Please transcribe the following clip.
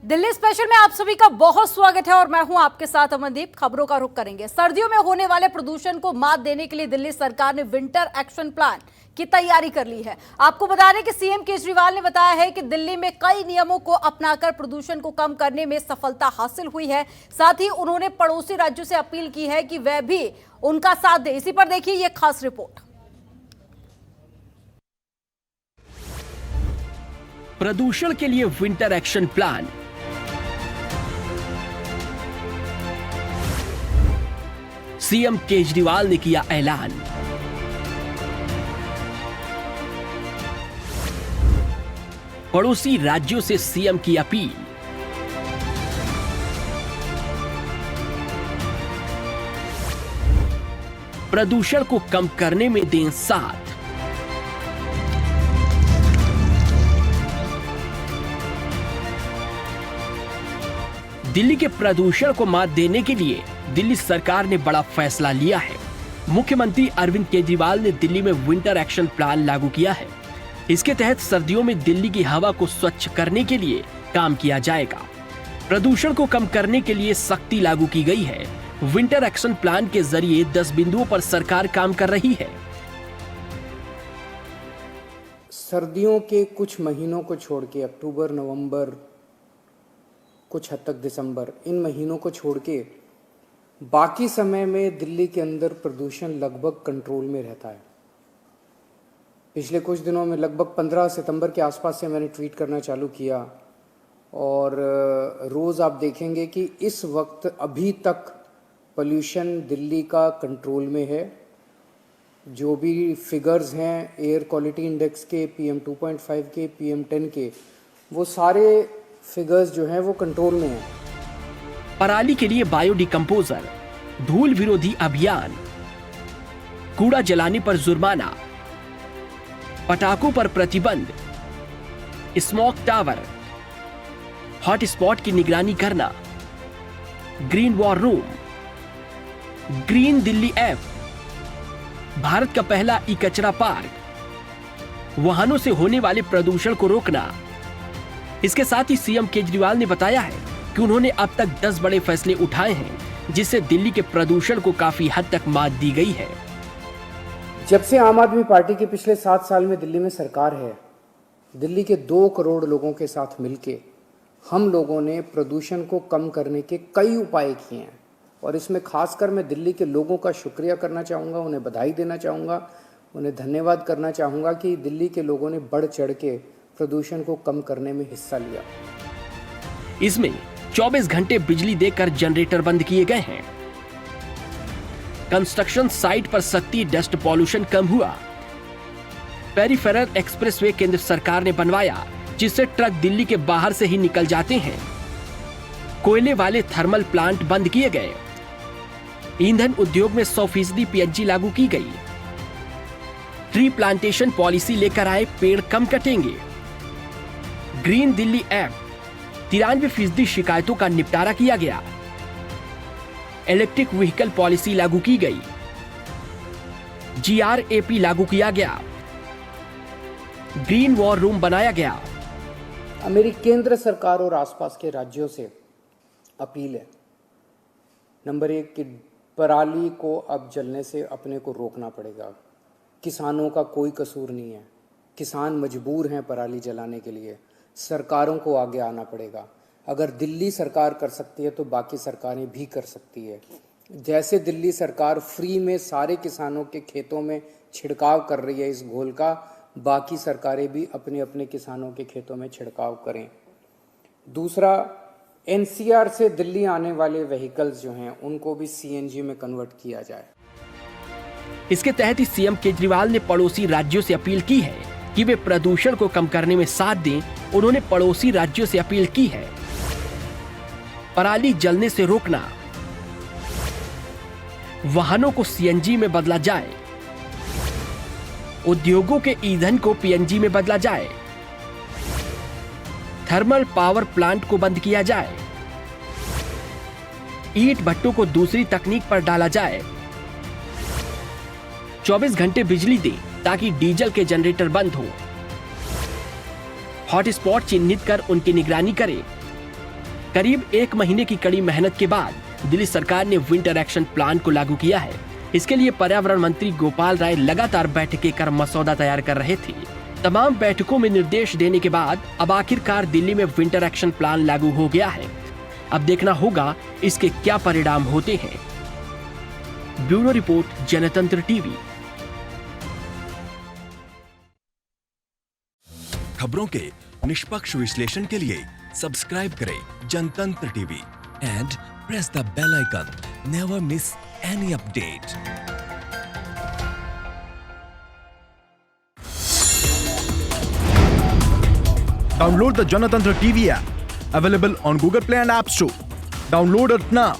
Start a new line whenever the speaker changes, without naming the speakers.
Delhi special में आप सभी का बहुत स्वागत है और मैं हूं आपके साथ अमनदीप। खबरों का रुख करेंगे। सर्दियों में होने वाले प्रदूषण को मात देने के लिए दिल्ली सरकार ने विंटर एक्शन प्लान की तैयारी कर ली है। आपको बता दें कि सीएम केजरीवाल ने बताया है कि दिल्ली में कई नियमों को अपनाकर प्रदूषण को कम करने में सफलता हासिल हुई है। साथ ही उन्होंने पड़ोसी राज्यों से अपील की है कि वह भी उनका साथ दे। इसी पर देखिए ये खास रिपोर्ट।
प्रदूषण के लिए winter action plan. CM Kejriwal ने किया ऐलान। पड़ोसी राज्यों से सीएम की अपील। प्रदूषण को कम करने में दें साथ। दिल्ली के प्रदूषण को मात देने के लिए दिल्ली सरकार ने बड़ा फैसला लिया है। मुख्यमंत्री अरविंद केजरीवाल ने दिल्ली में विंटर एक्शन प्लान लागू किया है। इसके तहत सर्दियों में दिल्ली की हवा को स्वच्छ करने के लिए काम किया जाएगा। प्रदूषण को कम करने के लिए सख्ती लागू की गई है। विंटर एक्शन प्लान के जरिए 10 बिंदुओं पर सरकार काम कर रही है।
सर्दियों के कुछ महीनों को छोड़ के अक्टूबर, नवंबर, कुछ हद तक दिसंबर, इन महीनों को छोड़ के बाकी समय में दिल्ली के अंदर प्रदूषण लगभग कंट्रोल में रहता है। पिछले कुछ दिनों में लगभग 15 सितंबर के आसपास से मैंने ट्वीट करना चालू किया और रोज़ आप देखेंगे कि इस वक्त अभी तक पोल्यूशन दिल्ली का कंट्रोल में है। जो भी फिगर्स हैं एयर क्वालिटी इंडेक्स के, PM 2.5 के, PM 10 के, वो सारे फिगर्स जो हैं वो कंट्रोल में हैं।
पराली के लिए बायोडिकम्पोजर, धूल विरोधी अभियान, कूड़ा जलाने पर जुर्माना, पटाखों पर प्रतिबंध, स्मोक टावर, हॉट स्पॉट की निगरानी करना, green war room, green Delhi app, Bharat का पहला ई कचरा पार्क, वाहनों से होने वाले प्रदूषण को रोकना। इसके साथ ही सीएम केजरीवाल ने बताया है कि उन्होंने अब तक 10 बड़े फैसले उठाए हैं जिससे दिल्ली के प्रदूषण को काफी हद तक मात दी गई है।
जब से आम आदमी पार्टी के पिछले 7 साल में दिल्ली में सरकार है, दिल्ली के 2 करोड़ लोगों के साथ मिलके हम लोगों ने प्रदूषण को कम करने के कई उपाय किए हैं और इसमें खासकर मैं दिल्ली के लोगों का शुक्रिया करना चाहूँगा, उन्हें बधाई देना चाहूँगा, उन्हें धन्यवाद करना चाहूँगा कि दिल्ली के लोगों ने बढ़ चढ़ के प्रदूषण को कम करने में हिस्सा लिया।
इसमें 24 घंटे बिजली देकर जनरेटर बंद किए गए हैं। कंस्ट्रक्शन साइट पर सख्ती, डस्ट पॉल्यूशन कम हुआ। पेरिफेरल एक्सप्रेसवे केंद्र सरकार ने बनवाया जिससे ट्रक दिल्ली के बाहर से ही निकल जाते हैं। कोयले वाले थर्मल प्लांट बंद किए गए। ईंधन उद्योग में 100% PNG लागू की गई। ट्री प्लांटेशन पॉलिसी लेकर आए, पेड़ कम कटेंगे। ग्रीन दिल्ली ऐप, 93% शिकायतों का निपटारा किया गया। इलेक्ट्रिक व्हीकल पॉलिसी लागू की गई। GRAP लागू किया गया। ग्रीन वॉर रूम बनाया गया।
मेरी केंद्र सरकार और आसपास के राज्यों से अपील है, नंबर 1 कि पराली को अब जलने से अपने को रोकना पड़ेगा। किसानों का कोई कसूर नहीं है, किसान मजबूर हैं पराली जलाने के लिए। सरकारों को आगे आना पड़ेगा। अगर दिल्ली सरकार कर सकती है तो बाकी सरकारें भी कर सकती है। जैसे दिल्ली सरकार फ्री में सारे किसानों के खेतों में छिड़काव कर रही है इस घोल का, बाकी सरकारें भी अपने अपने किसानों के खेतों में छिड़काव करें। दूसरा, NCR से दिल्ली आने वाले व्हीकल्स जो हैं उनको भी CNG में कन्वर्ट किया जाए।
इसके तहत ही सीएम केजरीवाल ने पड़ोसी राज्यों से अपील की है कि वे प्रदूषण को कम करने में साथ दें। उन्होंने पड़ोसी राज्यों से अपील की है पराली जलने से रोकना, वाहनों को CNG में बदला जाए, उद्योगों के ईंधन को PNG में बदला जाए, थर्मल पावर प्लांट को बंद किया जाए, ईंट भट्टों को दूसरी तकनीक पर डाला जाए, 24 घंटे बिजली दे ताकि डीजल के जनरेटर बंद हो, हॉटस्पॉट चिन्हित कर उनकी निगरानी करे, करीब 1 महीने की कड़ी मेहनत के बाद दिल्ली सरकार ने विंटर एक्शन प्लान को लागू किया है। इसके लिए पर्यावरण मंत्री गोपाल राय लगातार बैठकें कर मसौदा तैयार कर रहे थे। तमाम बैठकों में निर्देश देने के बाद अब आखिरकार दिल्ली में विंटर एक्शन प्लान लागू हो गया है। अब देखना होगा इसके क्या परिणाम होते हैं। Bureau report, Janatantra TV.
खबरों के निष्पक्ष विश्लेषण के लिए सब्सक्राइब करें Janatantra TV and press the bell icon. Never miss any update.
Download the Janatantra TV app, available on Google Play and App Store. Download it now.